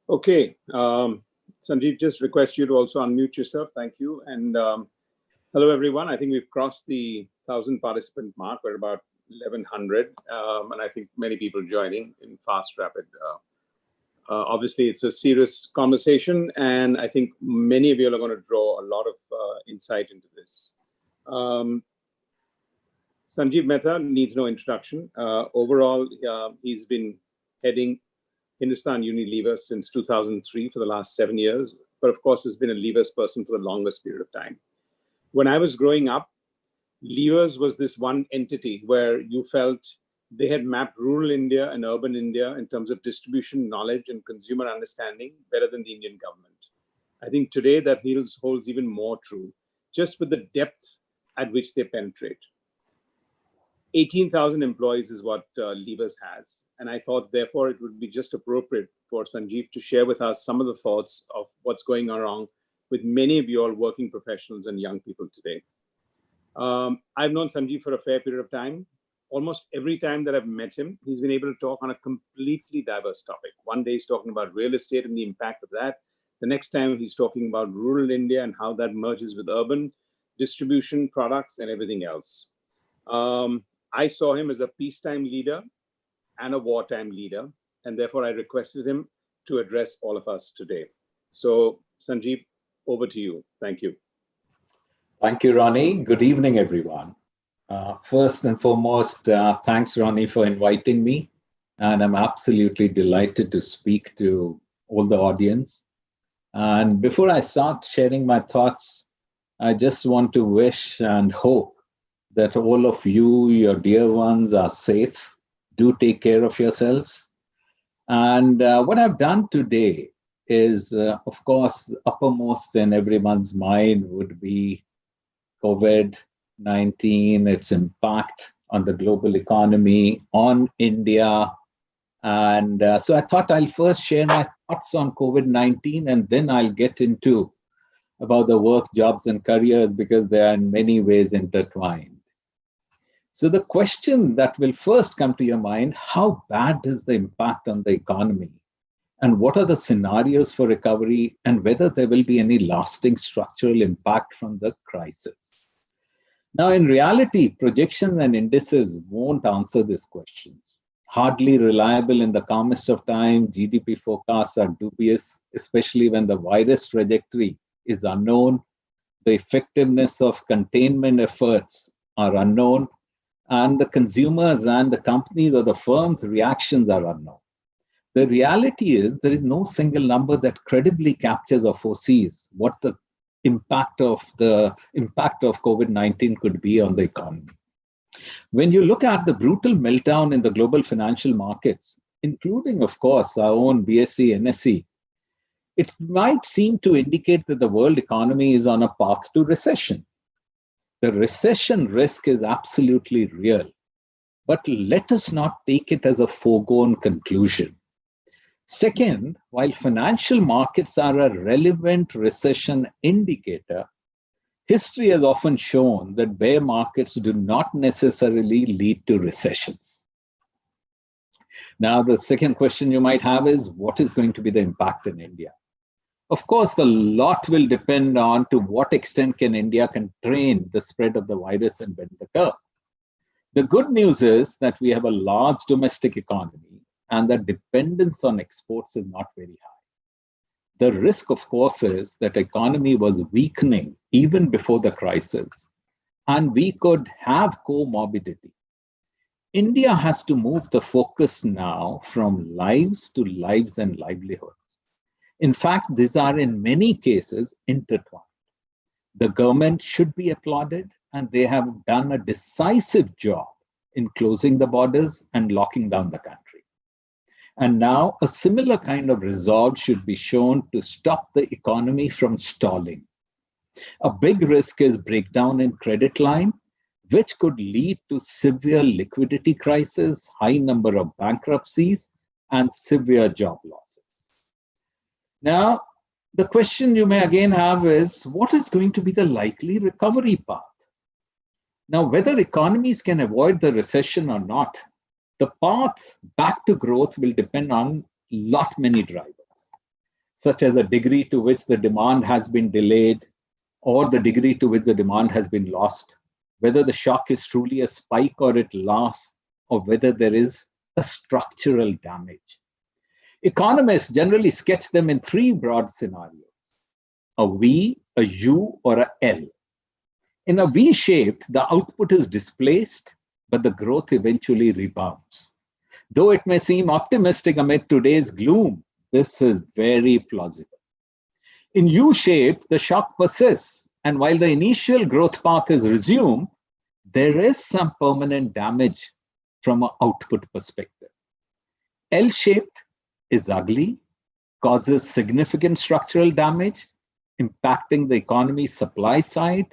Okay, Sanjiv, just request you to also unmute yourself. Thank you. And hello, everyone. I think we've crossed the 1,000 participant mark. We're about 1,100, and I think many people joining in fast, rapid. Obviously, it's a serious conversation, and I think many of you are going to draw a lot of insight into this. Sanjiv Mehta needs no introduction. Overall, he's been heading Hindustan Unilever since 2003 for the last 7 years, but of course has been a levers person for the longest period of time. When I was growing up, levers was this one entity where you felt they had mapped rural India and urban India in terms of distribution, knowledge, and consumer understanding better than the Indian government. I think today that holds even more true, just with the depth at which they penetrate. 18,000 employees is what Levers has. And I thought, therefore, it would be just appropriate for Sanjiv to share with us some of the thoughts of what's going on with many of you all working professionals and young people today. I've known Sanjiv for a fair period of time. Almost every time that I've met him, he's been able to talk on a completely diverse topic. One day he's talking about real estate and the impact of that. The next time he's talking about rural India and how that merges with urban distribution, products, and everything else. I saw him as a peacetime leader and a wartime leader, and therefore I requested him to address all of us today. So, Sanjiv, over to you. Thank you. Thank you, Ronnie. Good evening, everyone. First and foremost, thanks, Ronnie, for inviting me. And I'm absolutely delighted to speak to all the audience. And before I start sharing my thoughts, I just want to wish and hope that all of you, your dear ones, are safe. Do take care of yourselves. And what I've done today is, of course, uppermost in everyone's mind would be COVID-19, its impact on the global economy, on India. And so I thought I'll first share my thoughts on COVID-19, and then I'll get into about the work, jobs, and careers, because they are in many ways intertwined. So the question that will first come to your mind, how bad is the impact on the economy? And what are the scenarios for recovery, and whether there will be any lasting structural impact from the crisis? Now, in reality, projections and indices won't answer these questions. Hardly reliable in the calmest of time, GDP forecasts are dubious, especially when the virus trajectory is unknown. The effectiveness of containment efforts are unknown, and the consumers and the companies or the firms' reactions are unknown. The reality is there is no single number that credibly captures or foresees what the impact of COVID-19 could be on the economy. When you look at the brutal meltdown in the global financial markets, including, of course, our own BSE, NSE, it might seem to indicate that the world economy is on a path to recession. The recession risk is absolutely real, but let us not take it as a foregone conclusion. Second, while financial markets are a relevant recession indicator, history has often shown that bear markets do not necessarily lead to recessions. Now, the second question you might have is, what is going to be the impact in India? Of course, a lot will depend on to what extent can India contain the spread of the virus and bend the curve. The good news is that we have a large domestic economy and the dependence on exports is not very high. The risk, of course, is that the economy was weakening even before the crisis, and we could have comorbidity. India has to move the focus now from lives to lives and livelihoods. In fact, these are in many cases intertwined. The government should be applauded, and they have done a decisive job in closing the borders and locking down the country. And now a similar kind of resolve should be shown to stop the economy from stalling. A big risk is breakdown in credit line, which could lead to severe liquidity crisis, high number of bankruptcies, and severe job losses. Now, the question you may again have is, what is going to be the likely recovery path? Now, whether economies can avoid the recession or not, the path back to growth will depend on many drivers. such as the degree to which the demand has been delayed or the degree to which the demand has been lost, whether the shock is truly a spike or it lasts, or whether there is a structural damage. Economists generally sketch them in three broad scenarios: a V, a U, or a L. In a V shape, the output is displaced, but the growth eventually rebounds. Though it may seem optimistic amid today's gloom, this is very plausible. In U shape, the shock persists, and while the initial growth path is resumed, there is some permanent damage from an output perspective. L shaped is ugly, causes significant structural damage, impacting the economy's supply side,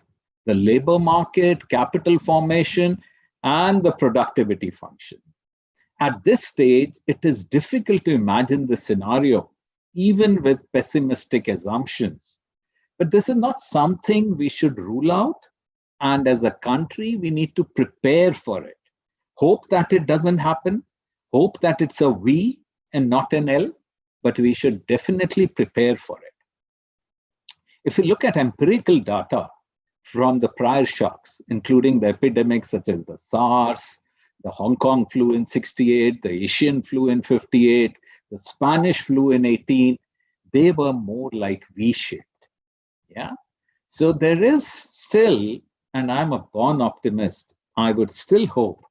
the labor market, capital formation, and the productivity function. At this stage, it is difficult to imagine the scenario, even with pessimistic assumptions. But this is not something we should rule out. And as a country, we need to prepare for it. Hope that it doesn't happen. Hope that it's a V and not an L. But we should definitely prepare for it. If we look at empirical data from the prior shocks, including the epidemics such as the SARS, the Hong Kong flu in 68, the Asian flu in 58, the Spanish flu in 18, they were more like V-shaped. Yeah. So there is still, and I'm a born optimist, I would still hope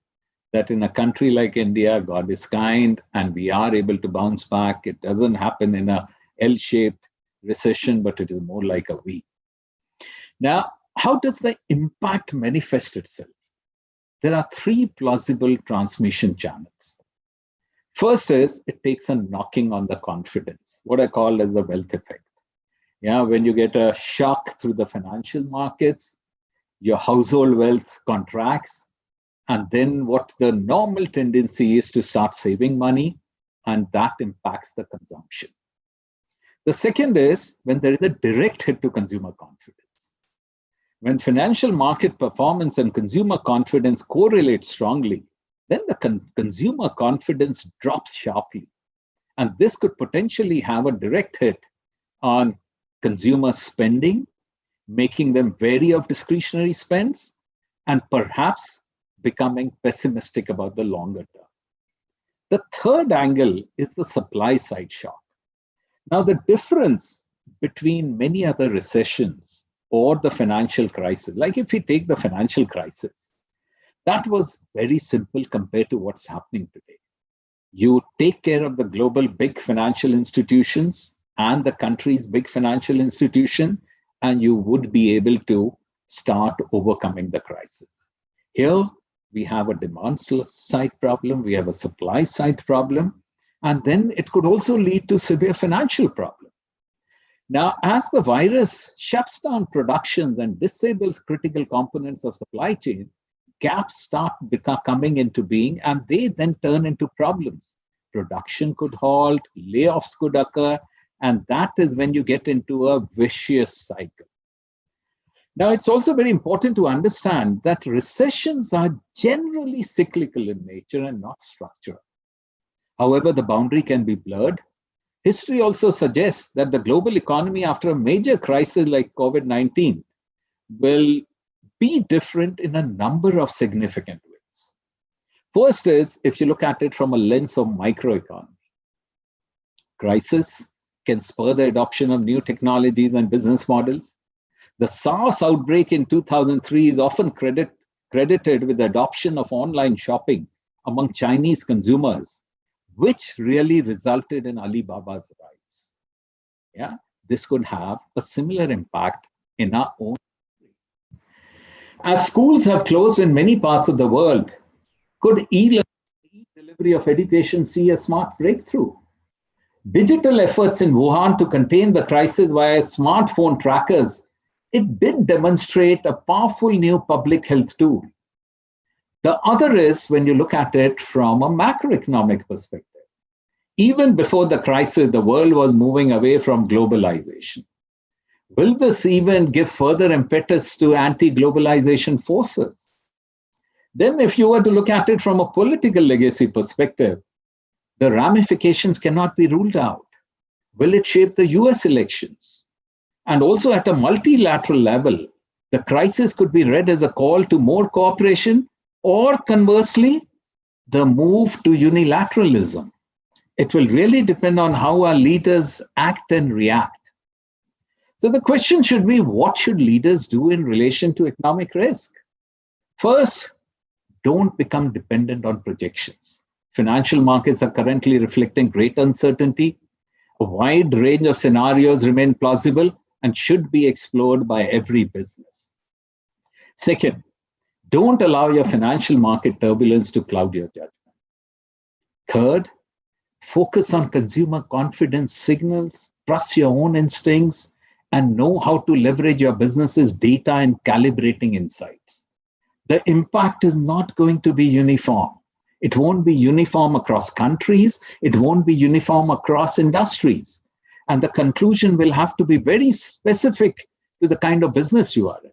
that in a country like India, God is kind and we are able to bounce back. It doesn't happen in a L-shaped recession, but it is more like a V. Now, how does the impact manifest itself? There are three plausible transmission channels. First is it takes a knocking on the confidence, what I call as the wealth effect. Yeah, when you get a shock through the financial markets, your household wealth contracts, and then what the normal tendency is to start saving money, and that impacts the consumption. The second is when there is a direct hit to consumer confidence. When financial market performance and consumer confidence correlate strongly, then the consumer confidence drops sharply. And this could potentially have a direct hit on consumer spending, making them wary of discretionary spends, and perhaps becoming pessimistic about the longer term. The third angle is the supply side shock. Now, the difference between many other recessions or the financial crisis, like if we take the financial crisis, that was very simple compared to what's happening today. You take care of the global big financial institutions and the country's big financial institution, and you would be able to start overcoming the crisis. Here, we have a demand side problem, we have a supply side problem, and then it could also lead to severe financial problems. Now, as the virus shuts down production and disables critical components of supply chain, gaps start coming into being, and they then turn into problems. Production could halt, layoffs could occur, and that is when you get into a vicious cycle. Now, it's also very important to understand that recessions are generally cyclical in nature and not structural. However, the boundary can be blurred. History also suggests that the global economy after a major crisis like COVID-19 will be different in a number of significant ways. First is, if you look at it from a lens of microeconomy, crisis can spur the adoption of new technologies and business models. The SARS outbreak in 2003 is often credited with the adoption of online shopping among Chinese consumers, which really resulted in Alibaba's rise. Yeah, this could have a similar impact in our own country. As schools have closed in many parts of the world, could e-delivery of education see a smart breakthrough? Digital efforts in Wuhan to contain the crisis via smartphone trackers, it did demonstrate a powerful new public health tool. The other is when you look at it from a macroeconomic perspective. Even before the crisis, the world was moving away from globalization. Will this even give further impetus to anti-globalization forces? Then if you were to look at it from a political legacy perspective, the ramifications cannot be ruled out. Will it shape the US elections? And also at a multilateral level, the crisis could be read as a call to more cooperation, or conversely, the move to unilateralism. It will really depend on how our leaders act and react. So the question should be, what should leaders do in relation to economic risk? First, don't become dependent on projections. Financial markets are currently reflecting great uncertainty. A wide range of scenarios remain plausible and should be explored by every business. Second, don't allow your financial market turbulence to cloud your judgment. Third, focus on consumer confidence signals, trust your own instincts, and know how to leverage your business's data in calibrating insights. The impact is not going to be uniform. It won't be uniform across countries. It won't be uniform across industries. And the conclusion will have to be very specific to the kind of business you are in.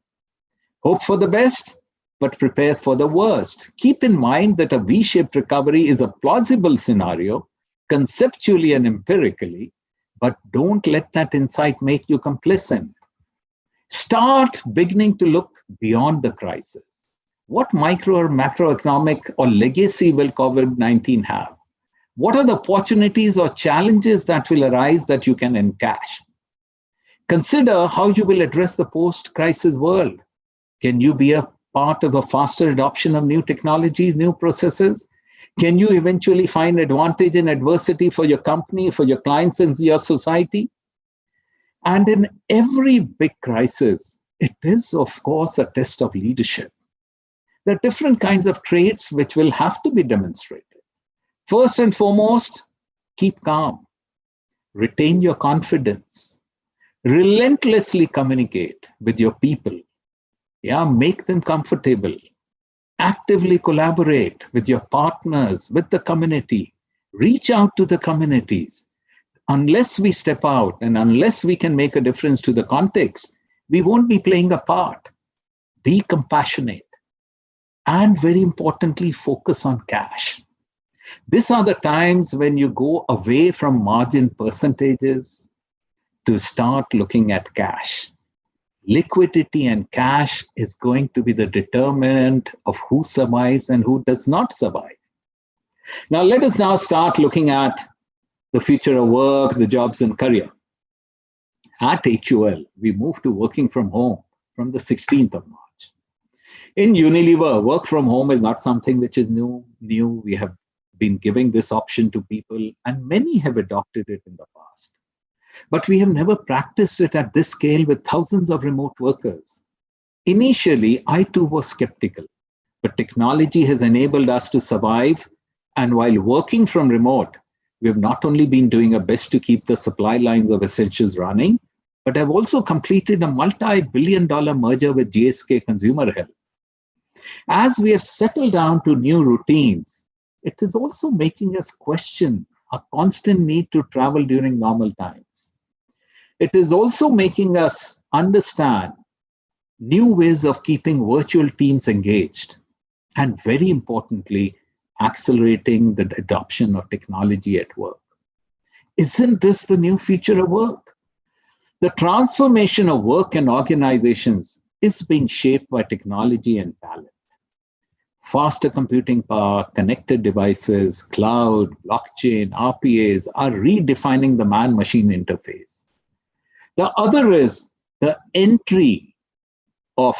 Hope for the best, but prepare for the worst. Keep in mind that a V-shaped recovery is a plausible scenario, conceptually and empirically, but don't let that insight make you complacent. Start beginning to look beyond the crisis. What micro or macroeconomic or legacy will COVID-19 have? What are the opportunities or challenges that will arise that you can encash? Consider how you will address the post-crisis world. Can you be a part of a faster adoption of new technologies, new processes? Can you eventually find advantage in adversity for your company, for your clients, and your society? And in every big crisis, it is, of course, a test of leadership. There are different kinds of traits which will have to be demonstrated. First and foremost, keep calm. Retain your confidence. Relentlessly communicate with your people. Make them comfortable. Actively collaborate with your partners, with the community. Reach out to the communities. Unless we step out and unless we can make a difference to the context, we won't be playing a part. Be compassionate. And very importantly, focus on cash. These are the times when you go away from margin percentages to start looking at cash. Liquidity and cash is going to be the determinant of who survives and who does not survive. Now, let us now start looking at the future of work, the jobs and career. At HUL, we moved to working from home from the 16th of March. In Unilever, work from home is not something which is new. We have been giving this option to people, and many have adopted it in the past. But we have never practiced it at this scale with thousands of remote workers. Initially, I too was skeptical, but technology has enabled us to survive. And while working from remote, we have not only been doing our best to keep the supply lines of essentials running, but have also completed a multi-billion-dollar merger with GSK Consumer Health. As we have settled down to new routines, it is also making us question our constant need to travel during normal times. It is also making us understand new ways of keeping virtual teams engaged, and very importantly, accelerating the adoption of technology at work. Isn't this the new future of work? The transformation of work and organizations is being shaped by technology and talent. Faster computing power, connected devices, cloud, blockchain, RPAs are redefining the man-machine interface. The other is the entry of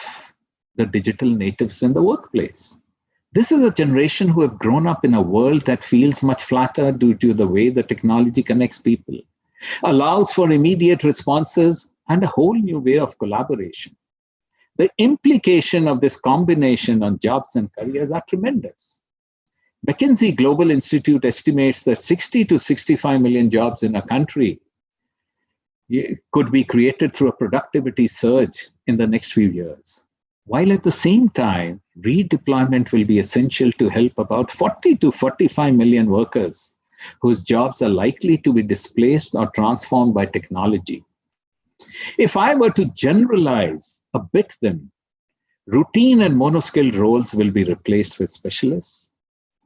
the digital natives in the workplace. This is a generation who have grown up in a world that feels much flatter due to the way the technology connects people, allows for immediate responses, and a whole new way of collaboration. The implication of this combination on jobs and careers are tremendous. McKinsey Global Institute estimates that 60 to 65 million jobs in a country could be created through a productivity surge in the next few years. While at the same time, redeployment will be essential to help about 40 to 45 million workers whose jobs are likely to be displaced or transformed by technology. If I were to generalize a bit then, routine and monoskilled roles will be replaced with specialists,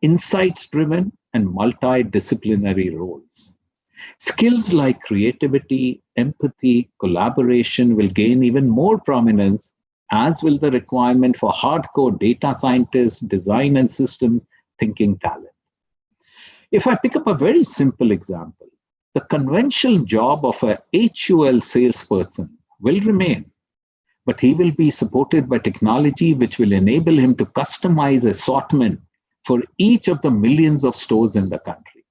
insights-driven and multidisciplinary roles. Skills like creativity, empathy, collaboration will gain even more prominence, as will the requirement for hardcore data scientists, design and systems thinking talent. If I pick up a very simple example, the conventional job of a HUL salesperson will remain, but he will be supported by technology which will enable him to customize assortment for each of the millions of stores in the country.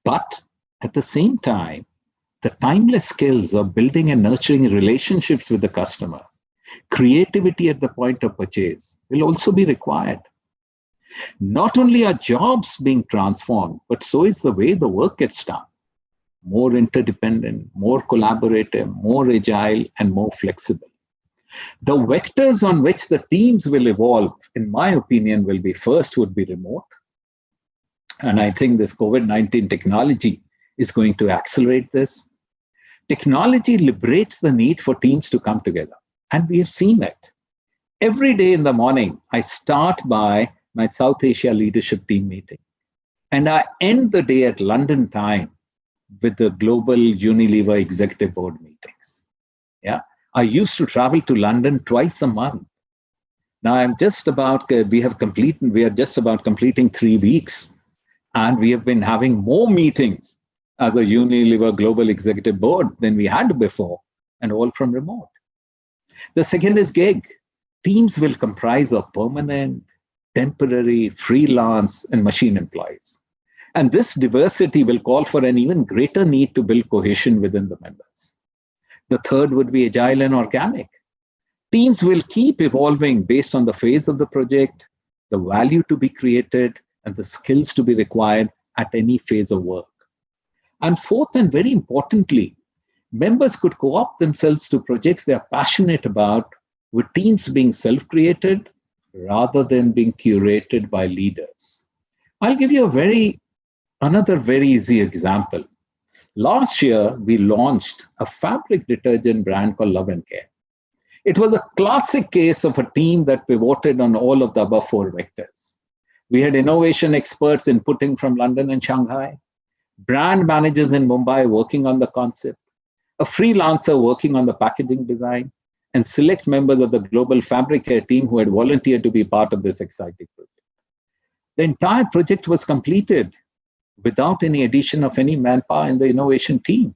But at the same time, the timeless skills of building and nurturing relationships with the customer, creativity at the point of purchase will also be required. Not only are jobs being transformed, but so is the way the work gets done. More interdependent, more collaborative, more agile, and more flexible. The vectors on which the teams will evolve, in my opinion, will be first would be remote. And I think this COVID-19 technology is going to accelerate this. Technology liberates the need for teams to come together. And we have seen it. Every day in the morning, I start by my South Asia leadership team meeting. And I end the day at London time with the global Unilever executive board meetings. Yeah, I used to travel to London twice a month. Now I'm just about, we are just about completing 3 weeks. And we have been having more meetings as a Unilever global executive board than we had before, and all from remote. The second is gig. Teams will comprise of permanent, temporary, freelance, and machine employees. And this diversity will call for an even greater need to build cohesion within the members. The third would be agile and organic. Teams will keep evolving based on the phase of the project, the value to be created, and the skills to be required at any phase of work. And fourth, and very importantly, members could co-opt themselves to projects they are passionate about, with teams being self-created rather than being curated by leaders. I'll give you another very easy example. Last year, we launched a fabric detergent brand called Love and Care. It was a classic case of a team that pivoted on all of the above 4 vectors. We had innovation experts inputting from London and Shanghai, brand managers in Mumbai working on the concept, a freelancer working on the packaging design, and select members of the global fabric care team who had volunteered to be part of this exciting project. The entire project was completed without any addition of any manpower in the innovation team.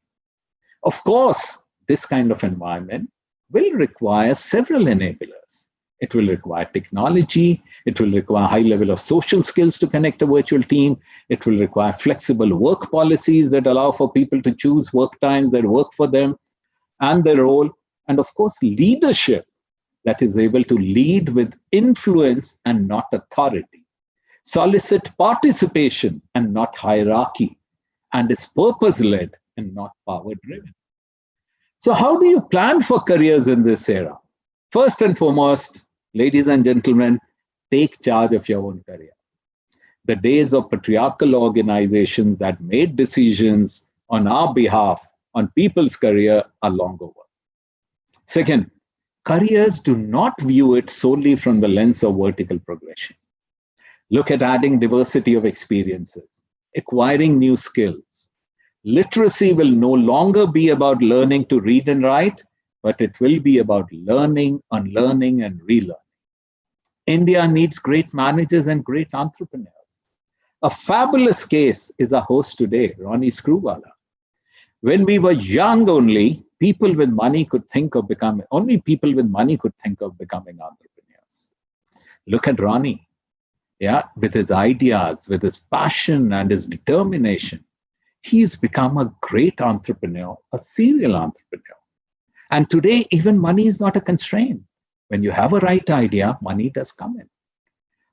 Of course, this kind of environment will require several enablers. It will require technology. It will require a high level of social skills to connect a virtual team. It will require flexible work policies that allow for people to choose work times that work for them and their role. And of course, leadership that is able to lead with influence and not authority, solicit participation and not hierarchy, and is purpose-led and not power-driven. So how do you plan for careers in this era? First and foremost, ladies and gentlemen, take charge of your own career. The days of patriarchal organizations that made decisions on our behalf, on people's career, are long over. Second, careers do not view it solely from the lens of vertical progression. Look at adding diversity of experiences, acquiring new skills. Literacy will no longer be about learning to read and write, but it will be about learning, unlearning, and relearning. India needs great managers and great entrepreneurs. A fabulous case is our host today, Ronnie Screwvala. When we were young only, people with money could think of becoming entrepreneurs. Look at Ronnie. Yeah, with his ideas, with his passion and his determination, he's become a great entrepreneur, a serial entrepreneur. And today, even money is not a constraint. When you have a right idea, money does come in.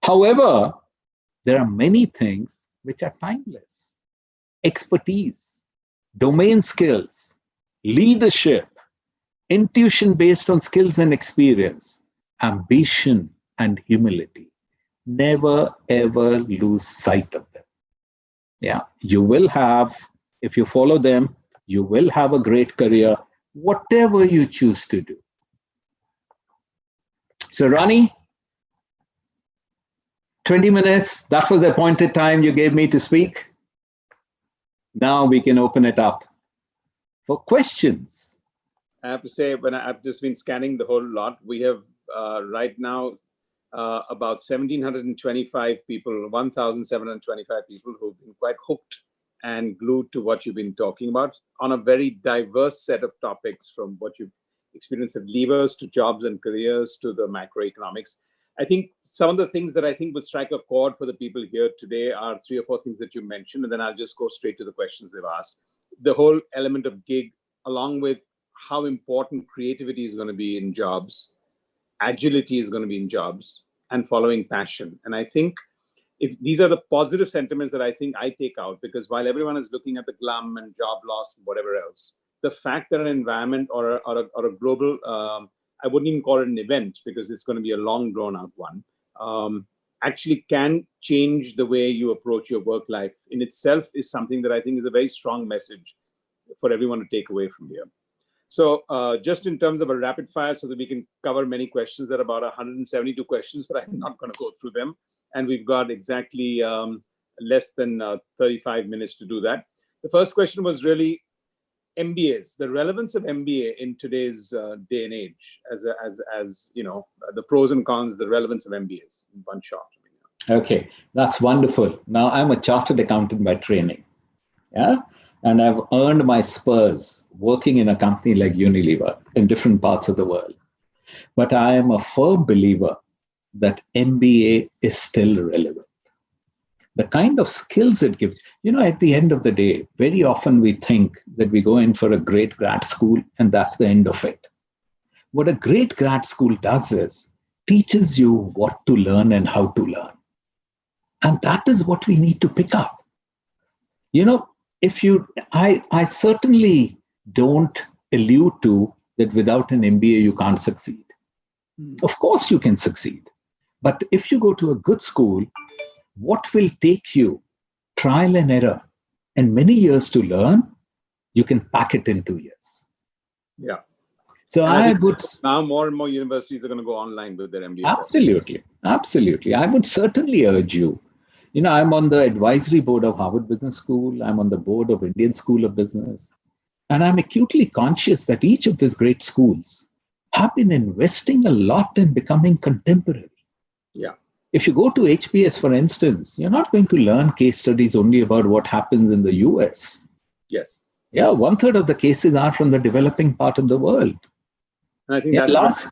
However, there are many things which are timeless. Expertise, domain skills, leadership, intuition based on skills and experience, ambition and humility. Never, ever lose sight of them. Yeah, you will have, if you follow them, you will have a great career, whatever you choose to do. So, Ronnie, 20 minutes, that was the appointed time you gave me to speak. Now we can open it up for questions. I have to say, when I've just been scanning the whole lot, we have right now about 1,725 people, 1,725 people who've been quite hooked and glued to what you've been talking about on a very diverse set of topics, from what you've experienced of levers to jobs and careers to the macroeconomics. I think some of the things that I think will strike a chord for the people here today are 3 or 4 things that you mentioned, and then I'll just go straight to the questions they've asked. The whole element of gig, along with how important creativity is going to be in jobs, agility is going to be in jobs, and following passion. And I think if these are the positive sentiments that I think I take out, because while everyone is looking at the glum and job loss and whatever else, the fact that an environment or a global, I wouldn't even call it an event because it's going to be a long drawn out one, actually can change the way you approach your work life in itself is something that I think is a very strong message for everyone to take away from here. So just in terms of a rapid fire so that we can cover many questions, there are about 172 questions, but I'm not going to go through them. And we've got exactly less than 35 minutes to do that. The first question was really MBAs, the relevance of MBA in today's day and age, as you know, the pros and cons, the relevance of MBAs in one shot. Okay, that's wonderful. Now, I'm a chartered accountant by training, yeah, and I've earned my spurs working in a company like Unilever in different parts of the world. But I am a firm believer that MBA is still relevant. The kind of skills it gives, you know, at the end of the day, very often we think that we go in for a great grad school and that's the end of it. What a great grad school does is teaches you what to learn and how to learn. And that is what we need to pick up. You know, I certainly don't allude to that without an MBA, you can't succeed. Of course you can succeed. But if you go to a good school, what will take you trial and error and many years to learn, you can pack it in 2 years. Yeah. So I would... Now more and more universities are going to go online with their MBA. Absolutely. Absolutely. I would certainly urge you. You know, I'm on the advisory board of Harvard Business School. I'm on the board of Indian School of Business. And I'm acutely conscious that each of these great schools have been investing a lot in becoming contemporary. Yeah. If you go to HBS, for instance, you're not going to learn case studies only about what happens in the US. Yes. Yeah, 1/3 of the cases are from the developing part of the world. And I think otherwise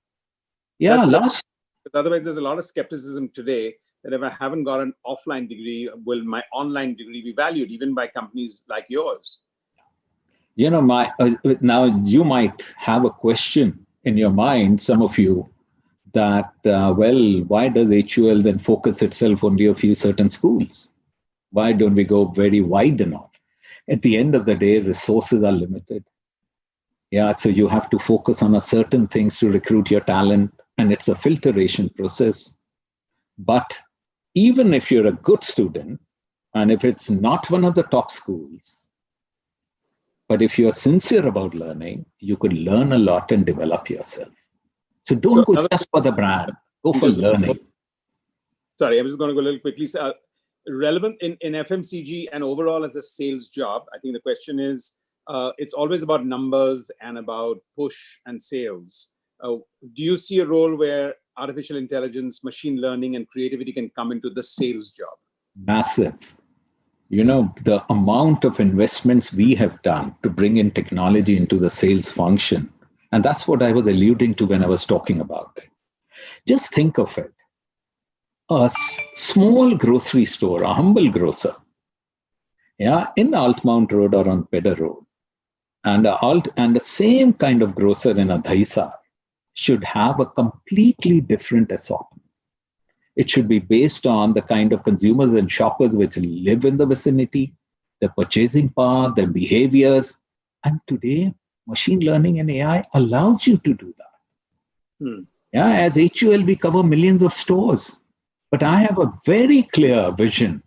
there's a lot of skepticism today that if I haven't got an offline degree, will my online degree be valued even by companies like yours? You know, now you might have a question in your mind, some of you, that, well, why does HUL then focus itself only a few certain schools? Why don't we go very wide and all? At the end of the day, resources are limited. Yeah, so you have to focus on a certain things to recruit your talent, and it's a filtration process. But even if you're a good student, and if it's not one of the top schools, but if you're sincere about learning, you could learn a lot and develop yourself. So don't go just for the brand, go for learning. Sorry, I'm just going to go a little quickly. Relevant in FMCG and overall as a sales job, I think the question is, it's always about numbers and about push and sales. Do you see a role where artificial intelligence, machine learning, and creativity can come into the sales job? Massive. You know, the amount of investments we have done to bring in technology into the sales function. And that's what I was alluding to when I was talking about it. Just think of it. A small grocery store, a humble grocer, yeah, in Altmount Road or on Pedder Road, and the same kind of grocer in a Dhaisar should have a completely different assortment. It should be based on the kind of consumers and shoppers which live in the vicinity, their purchasing power, their behaviors. And today, machine learning and AI allows you to do that. Yeah, as HUL, we cover millions of stores. But I have a very clear vision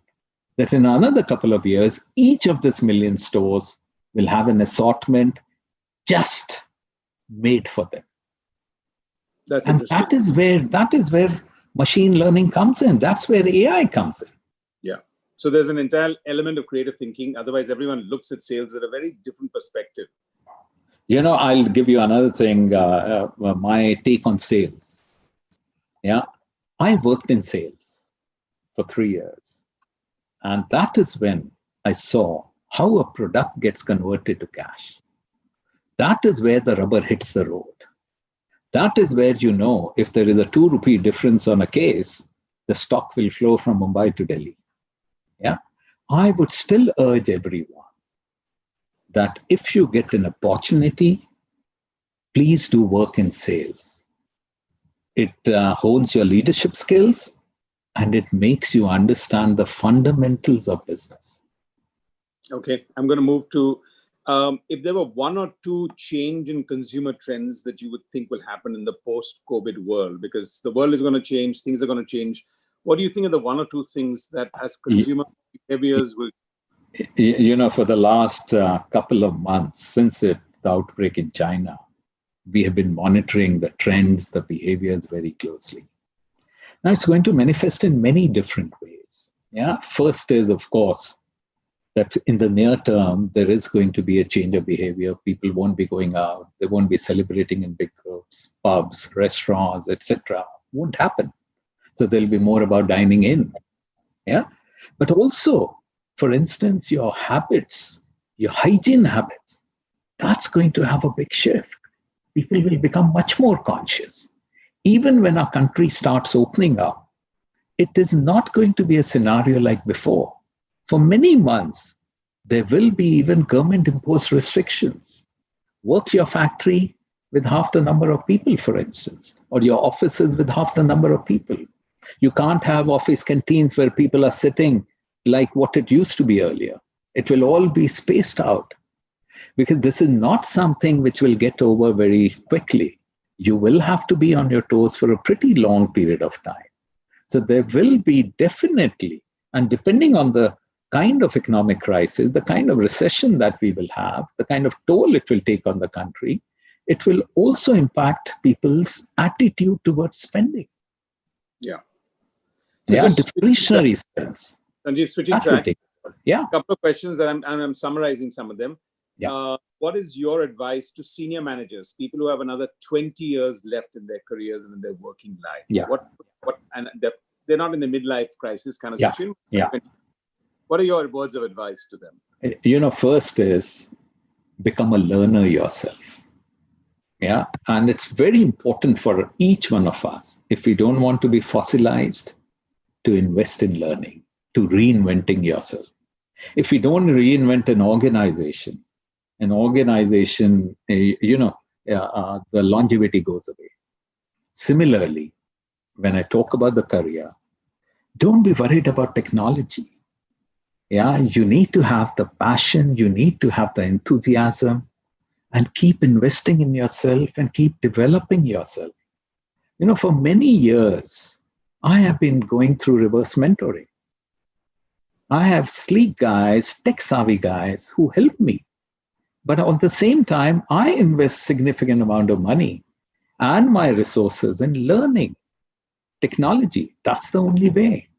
that in another couple of years, each of these million stores will have an assortment just made for them. And that is where machine learning comes in. That's where AI comes in. Yeah. So there's an entire element of creative thinking. Otherwise, everyone looks at sales at a very different perspective. I'll give you another thing, my take on sales. Yeah, I worked in sales for 3 years. And that is when I saw how a product gets converted to cash. That is where the rubber hits the road. That is where if there is a 2 rupee difference on a case, the stock will flow from Mumbai to Delhi. Yeah, I would still urge everyone that if you get an opportunity, please do work in sales. It hones your leadership skills and it makes you understand the fundamentals of business. Okay, I'm going to move to if there were 1 or 2 change in consumer trends that you would think will happen in the post-COVID world, because the world is going to change, things are going to change. What do you think are the 1 or 2 things that as consumer behaviors will? For the last couple of months since the outbreak in China, we have been monitoring the trends, the behaviors very closely. Now it's going to manifest in many different ways. Yeah, first is, of course, that in the near term, there is going to be a change of behavior. People won't be going out. They won't be celebrating in big groups. Pubs, restaurants, etc. won't happen. So there'll be more about dining in. Yeah. But also, for instance, your habits, your hygiene habits, that's going to have a big shift. People will become much more conscious. Even when our country starts opening up, it is not going to be a scenario like before. For many months, there will be even government-imposed restrictions. Work your factory with half the number of people, for instance, or your offices with half the number of people. You can't have office canteens where people are sitting like what it used to be earlier. It will all be spaced out, because this is not something which will get over very quickly. You will have to be on your toes for a pretty long period of time. So there will be definitely, and depending on the kind of economic crisis, the kind of recession that we will have, the kind of toll it will take on the country, it will also impact people's attitude towards spending. Yeah. So yeah, discretionary spends. Sanjiv, switching track. Yeah. A couple of questions that I'm summarizing some of them. Yeah. What is your advice to senior managers, people who have another 20 years left in their careers and in their working life? Yeah. And they're not in the midlife crisis kind of situation. Yeah. What are your words of advice to them? First is become a learner yourself. Yeah. And it's very important for each one of us, if we don't want to be fossilized, to invest in learning, to reinventing yourself. If we don't reinvent an organization, the longevity goes away. Similarly, when I talk about the career, don't be worried about technology. Yeah, you need to have the passion, you need to have the enthusiasm, and keep investing in yourself and keep developing yourself. For many years, I have been going through reverse mentoring. I have sleek guys, tech-savvy guys who help me. But at the same time, I invest significant amount of money and my resources in learning technology. That's the only way.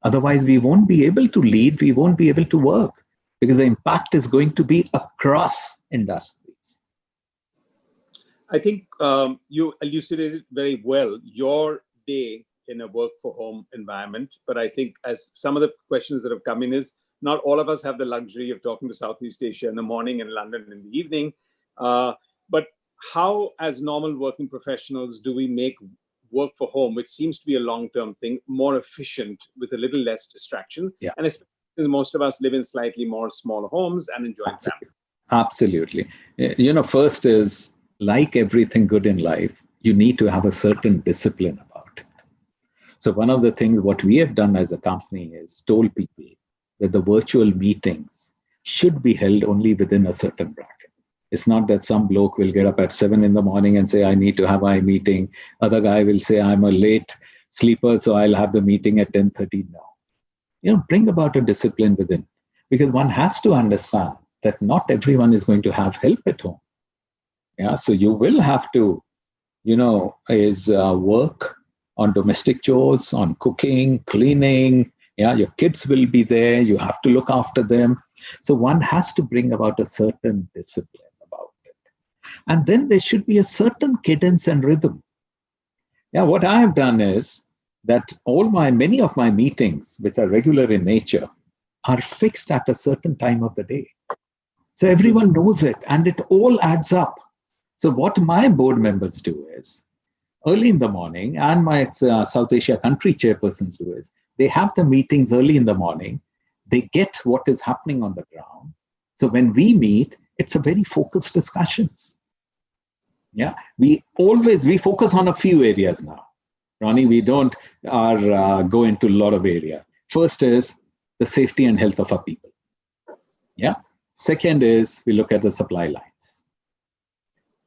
Otherwise, we won't be able to lead, we won't be able to work, because the impact is going to be across industries. I think you elucidated very well your day in a work for home environment. But I think as some of the questions that have come in is, not all of us have the luxury of talking to Southeast Asia in the morning and London in the evening. But how, as normal working professionals, do we make work for home, which seems to be a long-term thing, more efficient with a little less distraction? Yeah. And especially since most of us live in slightly more smaller homes and enjoy family. Absolutely. First is, like everything good in life, you need to have a certain discipline about it. So one of the things what we have done as a company is told people that the virtual meetings should be held only within a certain bracket. It's not that some bloke will get up at 7 in the morning and say, I need to have my meeting. Other guy will say, I'm a late sleeper, so I'll have the meeting at 10:30 now. Bring about a discipline within, because one has to understand that not everyone is going to have help at home. Yeah, so you will have to, work on domestic chores, on cooking, cleaning, Yeah, your kids will be there. You have to look after them. So one has to bring about a certain discipline about it. And then there should be a certain cadence and rhythm. Yeah, what I have done is that many of my meetings, which are regular in nature, are fixed at a certain time of the day. So everyone knows it and it all adds up. So what my board members do is early in the morning, and my South Asia country chairpersons do is they have the meetings early in the morning. They get what is happening on the ground. So when we meet, it's a very focused discussions. Yeah, we focus on a few areas now. Ronnie, we don't go into a lot of areas. First is the safety and health of our people. Yeah. Second is we look at the supply lines.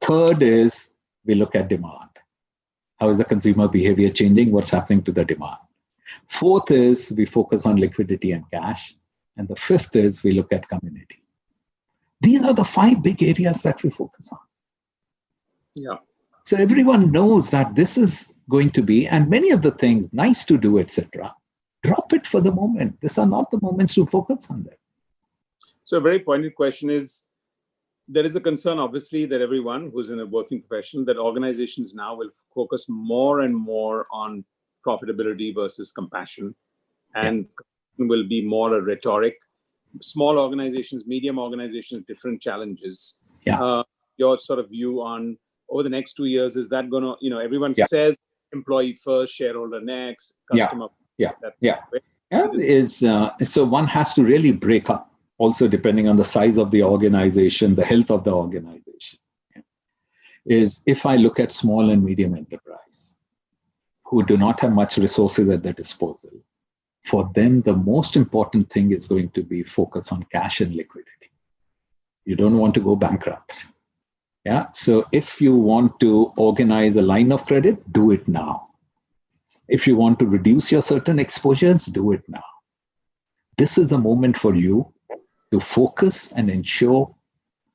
Third is we look at demand. How is the consumer behavior changing? What's happening to the demand? Fourth is we focus on liquidity and cash. And the fifth is we look at community. These are the 5 big areas that we focus on. Yeah. So everyone knows that this is going to be, and many of the things, nice to do, etc. Drop it for the moment. These are not the moments to focus on them. So a very pointed question is, there is a concern, obviously, that everyone who's in a working profession, that organizations now will focus more and more on profitability versus compassion, and will be more a rhetoric. Small organizations, medium organizations, different challenges. Yeah. Your sort of view on over the next 2 years, is that going to, everyone says employee first, shareholder next, customer. So one has to really break up, also depending on the size of the organization, the health of the organization. Is if I look at small and medium enterprise who do not have much resources at their disposal, for them, the most important thing is going to be focus on cash and liquidity. You don't want to go bankrupt. Yeah. So if you want to organize a line of credit, do it now. If you want to reduce your certain exposures, do it now. This is a moment for you to focus and ensure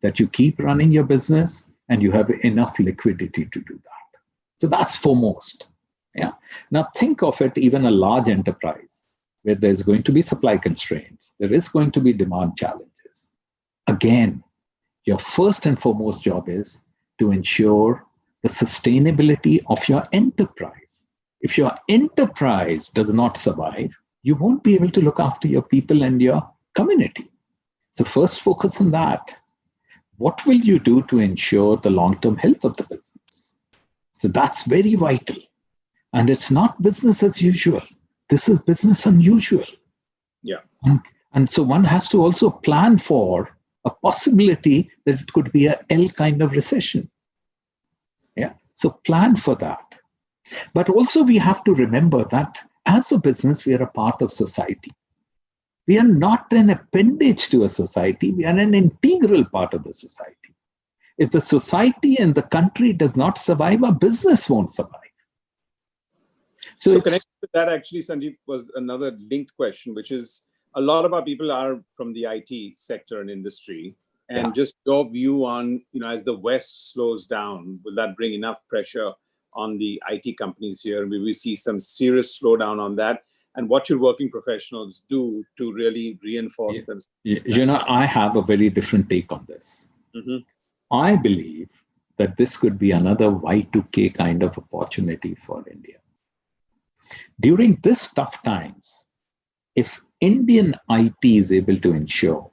that you keep running your business and you have enough liquidity to do that. So that's foremost. Yeah. Now think of it, even a large enterprise where there's going to be supply constraints. There is going to be demand challenges. Again, your first and foremost job is to ensure the sustainability of your enterprise. If your enterprise does not survive, you won't be able to look after your people and your community. So first focus on that. What will you do to ensure the long-term health of the business? So that's very vital. And it's not business as usual. This is business unusual. Yeah. And so one has to also plan for a possibility that it could be a L kind of recession. Yeah. So plan for that. But also we have to remember that as a business, we are a part of society. We are not an appendage to a society. We are an integral part of the society. If the society and the country does not survive, our business won't survive. So connected to that, actually, Sanjiv, was another linked question, which is a lot of our people are from the IT sector and industry. And just your view on, as the West slows down, will that bring enough pressure on the IT companies here? Will we see some serious slowdown on that? And what should working professionals do to really reinforce them? I have a very different take on this. Mm-hmm. I believe that this could be another Y2K kind of opportunity for India. During this tough times, if Indian IT is able to ensure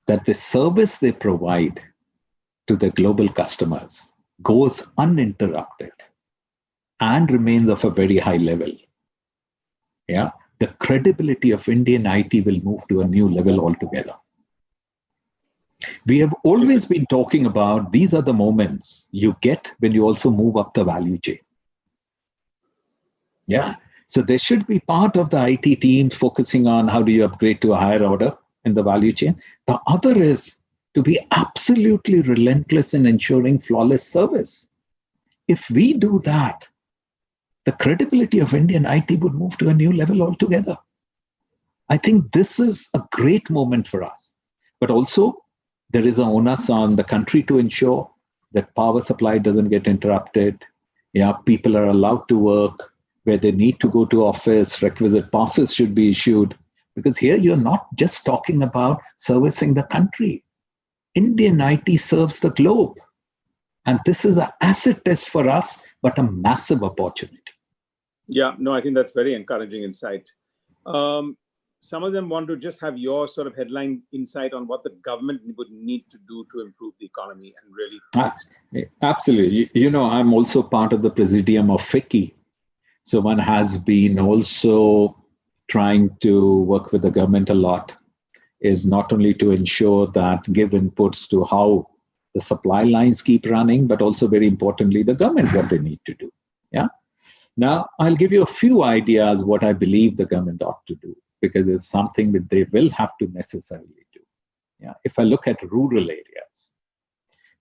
that the service they provide to the global customers goes uninterrupted and remains of a very high level, the credibility of Indian IT will move to a new level altogether. We have always been talking about these are the moments you get when you also move up the value chain. Yeah. So there should be part of the IT teams focusing on how do you upgrade to a higher order in the value chain. The other is to be absolutely relentless in ensuring flawless service. If we do that, the credibility of Indian IT would move to a new level altogether. I think this is a great moment for us. But also, there is an onus on the country to ensure that power supply doesn't get interrupted. People are allowed to work. where they need to go to office, requisite passes should be issued. Because here you're not just talking about servicing the country. Indian IT serves the globe. And this is an acid test for us, but a massive opportunity. Yeah, no, I think that's very encouraging insight. Some of them want to just have your sort of headline insight on what the government would need to do to improve the economy and really. Absolutely. I'm also part of the presidium of FICCI. So one has been also trying to work with the government a lot, is not only to ensure that give inputs to how the supply lines keep running, but also very importantly, the government, what they need to do. Yeah. Now, I'll give you a few ideas what I believe the government ought to do, because it's something that they will have to necessarily do. Yeah. If I look at rural areas,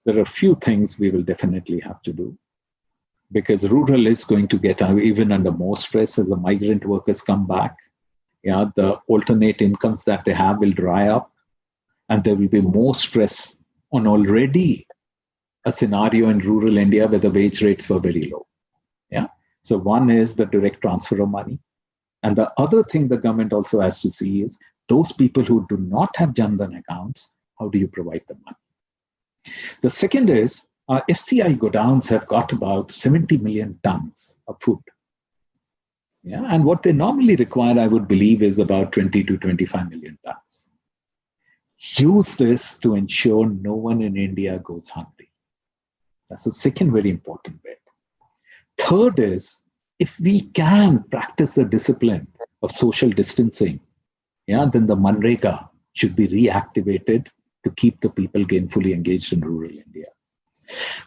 there are a few things we will definitely have to do, because rural is going to get even under more stress as the migrant workers come back. Yeah, the alternate incomes that they have will dry up, and there will be more stress on already a scenario in rural India where the wage rates were very low. Yeah. So one is the direct transfer of money. And the other thing the government also has to see is those people who do not have Jan Dhan accounts, how do you provide them money? The second is our FCI godowns have got about 70 million tons of food. Yeah, and what they normally require, I would believe, is about 20 to 25 million tons. Use this to ensure no one in India goes hungry. That's the second very important bit. Third is, if we can practice the discipline of social distancing, yeah, then the Manrega should be reactivated to keep the people gainfully engaged in rural India.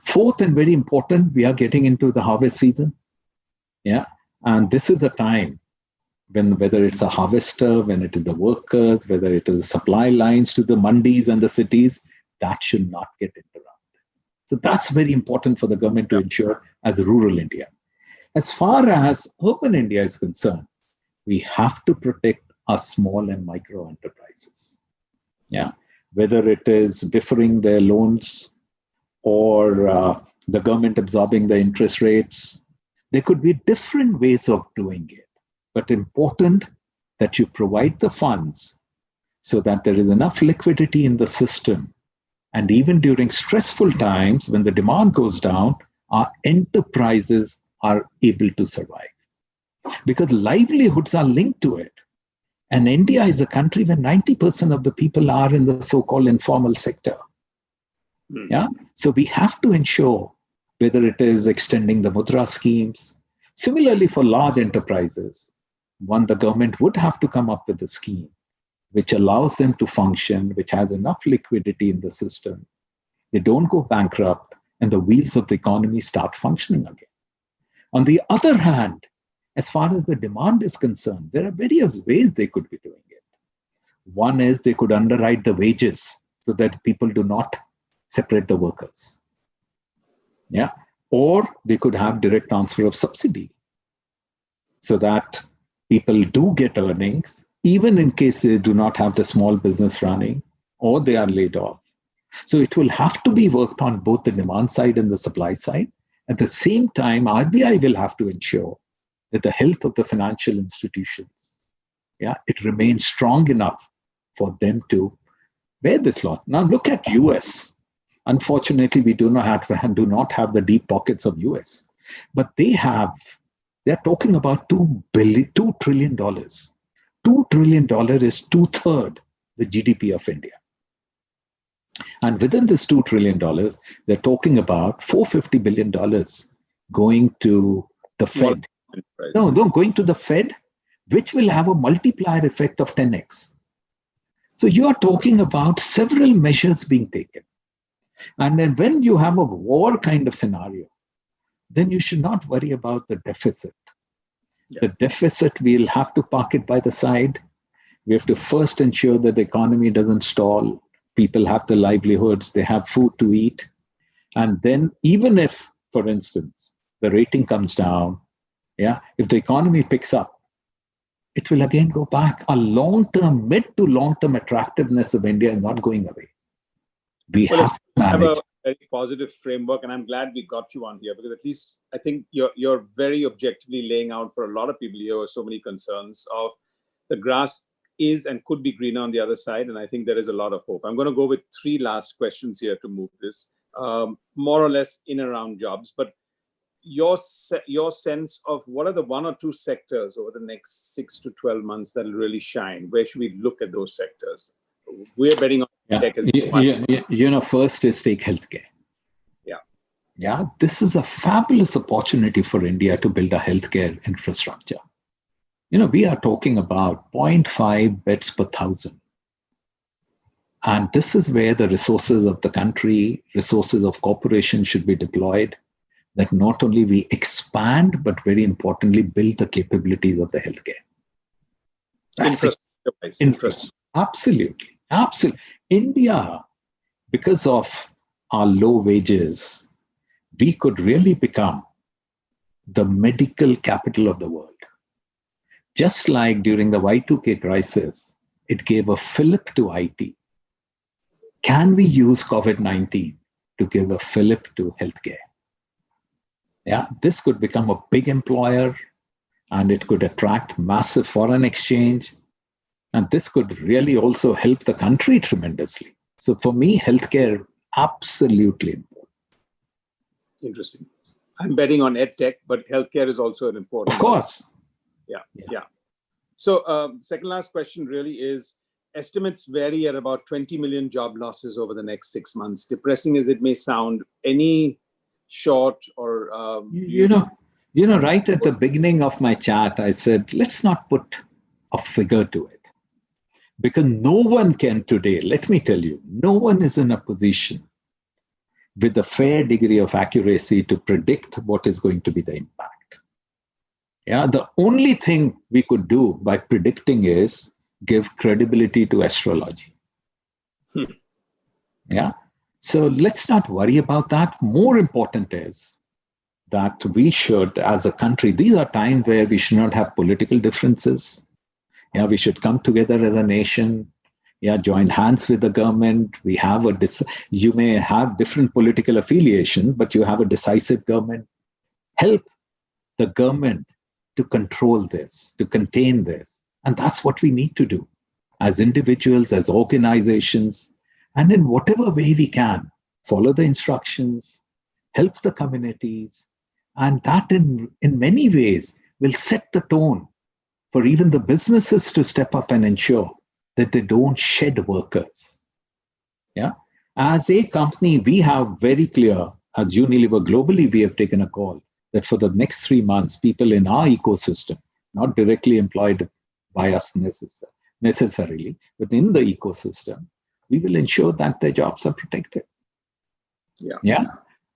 Fourth, and very important, we are getting into the harvest season. Yeah. And this is a time when, whether it's a harvester, when it is the workers, whether it is supply lines to the mandis and the cities, that should not get interrupted. So that's very important for the government to ensure as rural India. As far as urban India is concerned, we have to protect our small and micro enterprises. Yeah, whether it is deferring their loans or the government absorbing the interest rates. There could be different ways of doing it, but important that you provide the funds so that there is enough liquidity in the system. And even during stressful times, when the demand goes down, our enterprises are able to survive. Because livelihoods are linked to it. And India is a country where 90% of the people are in the so-called informal sector. Yeah. So we have to ensure whether it is extending the Mudra schemes. Similarly, for large enterprises, the government would have to come up with a scheme which allows them to function, which has enough liquidity in the system. They don't go bankrupt, and the wheels of the economy start functioning again. On the other hand, as far as the demand is concerned, there are various ways they could be doing it. One is they could underwrite the wages so that people do not separate the workers. Yeah. Or they could have direct transfer of subsidy so that people do get earnings, even in case they do not have the small business running or they are laid off. So it will have to be worked on both the demand side and the supply side. At the same time, RBI will have to ensure that the health of the financial institutions, it remains strong enough for them to bear this load. Now look at US. Unfortunately, we do not have the deep pockets of US, but they're talking about $2 trillion. $2 trillion is 2/3 the GDP of India. And within this $2 trillion, they're talking about $450 billion going to the Fed. No, going to the Fed, which will have a multiplier effect of 10x. So you are talking about several measures being taken. And then when you have a war kind of scenario, then you should not worry about the deficit. Yeah. The deficit, we'll have to park it by the side. We have to first ensure that the economy doesn't stall. People have the livelihoods, they have food to eat. And then even if, for instance, the rating comes down, if the economy picks up, it will again go back. A mid to long-term attractiveness of India is not going away. We have to manage. very positive framework, and I'm glad we got you on here, because at least I think you're very objectively laying out for a lot of people here so many concerns of the grass is and could be greener on the other side, and I think there is a lot of hope. I'm going to go with three last questions here to move this, more or less in around jobs, but your sense of what are the one or two sectors over the next 6 to 12 months that will really shine? Where should we look at those sectors? We're betting on tech as one. First is take healthcare. Yeah, this is a fabulous opportunity for India to build a healthcare infrastructure. We are talking about 0.5 beds per thousand. And this is where the resources of the country, resources of corporations should be deployed, that not only we expand, but very importantly, build the capabilities of the healthcare. Infrastructure. Absolutely. Absolutely. India, because of our low wages, we could really become the medical capital of the world. Just like during the Y2K crisis, it gave a fillip to IT. Can we use COVID-19 to give a fillip to healthcare? Yeah, this could become a big employer, and it could attract massive foreign exchange. And this could really also help the country tremendously. So for me, healthcare, absolutely important. Interesting. I'm betting on EdTech, but healthcare is also an important. Of course. Yeah. So second last question really is, estimates vary at about 20 million job losses over the next 6 months. Depressing as it may sound, any short or... right at the beginning of my chat, I said, let's not put a figure to it. Because no one can today, let me tell you, no one is in a position with a fair degree of accuracy to predict what is going to be the impact. Yeah, the only thing we could do by predicting is give credibility to astrology. Yeah. So let's not worry about that. More important is that we should, as a country, these are times where we should not have political differences. Yeah, we should come together as a nation. Yeah, join hands with the government. We have you may have different political affiliation, but you have a decisive government. Help the government to control this, to contain this. And that's what we need to do as individuals, as organizations, and in whatever way we can, follow the instructions, help the communities, and that in many ways will set the tone for even the businesses to step up and ensure that they don't shed workers. Yeah. As a company, we have very clear, as Unilever globally, we have taken a call that for the next 3 months, people in our ecosystem, not directly employed by us necessarily, but in the ecosystem, we will ensure that their jobs are protected. Yeah.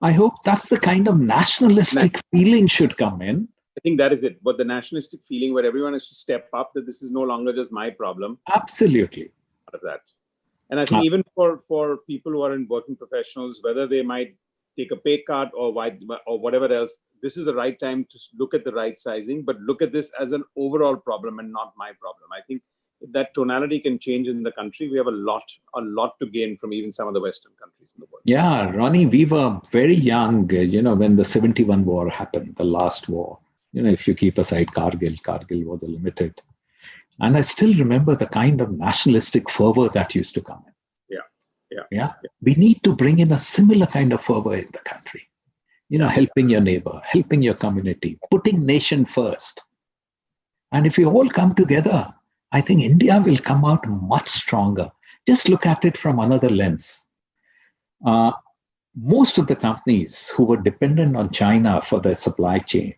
I hope that's the kind of nationalistic feeling should come in. I think that is it. But the nationalistic feeling where everyone has to step up, that this is no longer just my problem. Absolutely. Part of that. And I think even for people who are in working professionals, whether they might take a pay cut or whatever else, this is the right time to look at the right sizing, but look at this as an overall problem and not my problem. I think if that tonality can change in the country, we have a lot to gain from even some of the Western countries in the world. Yeah, Ronnie, we were very young, when the 71 war happened, the last war. If you keep aside Kargil was a limited. And I still remember the kind of nationalistic fervor that used to come in. Yeah. We need to bring in a similar kind of fervor in the country. Helping your neighbor, helping your community, putting nation first. And if we all come together, I think India will come out much stronger. Just look at it from another lens. Most of the companies who were dependent on China for their supply chain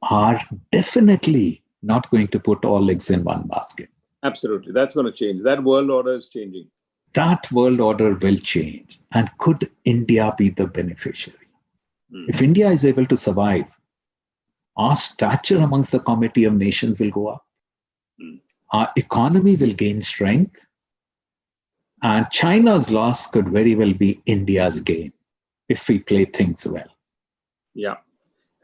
are definitely not going to put all eggs in one basket. Absolutely. That's going to change. That world order is changing. That world order will change. And could India be the beneficiary? If India is able to survive, our stature amongst the community of nations will go up. Our economy will gain strength. And China's loss could very well be India's gain if we play things well. Yeah.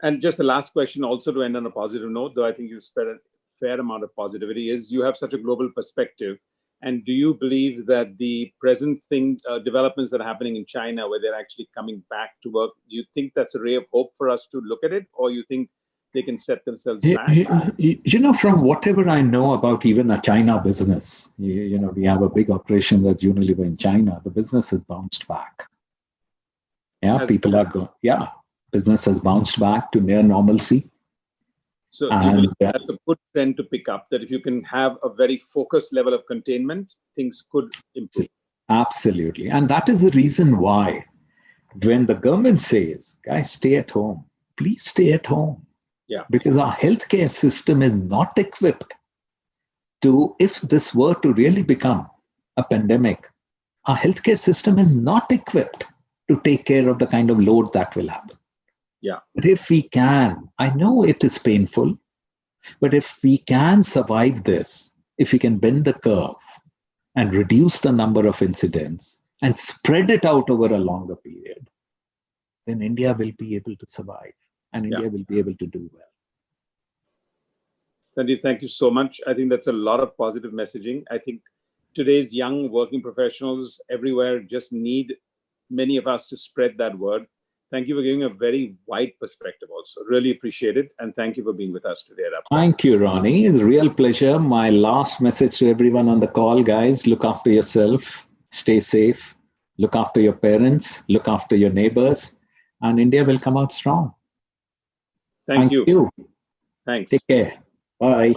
And just the last question also to end on a positive note, though I think you've spread a fair amount of positivity, is you have such a global perspective. And do you believe that the present developments that are happening in China, where they're actually coming back to work, do you think that's a ray of hope for us to look at it, or you think they can set themselves back? From whatever I know about even a China business, we have a big operation that's Unilever in China. The business has bounced back. Yeah, people are going. Yeah, business has bounced back to near normalcy. So you believe that's a good trend to pick up, that if you can have a very focused level of containment, things could improve. Absolutely. And that is the reason why when the government says, guys, stay at home, please stay at home. Yeah. Because our healthcare system is not equipped to, if this were to really become a pandemic, our healthcare system is not equipped to take care of the kind of load that will happen. Yeah. But if we can, I know it is painful, but if we can survive this, if we can bend the curve and reduce the number of incidents and spread it out over a longer period, then India will be able to survive and India will be able to do well. Sanjiv, thank you so much. I think that's a lot of positive messaging. I think today's young working professionals everywhere just need many of us to spread that word. Thank you for giving a very wide perspective also. Really appreciate it. And thank you for being with us today. Thank you, Ronnie. It's a real pleasure. My last message to everyone on the call, guys, look after yourself, stay safe, look after your parents, look after your neighbors, and India will come out strong. Thank you. You. Thanks. Take care. Bye.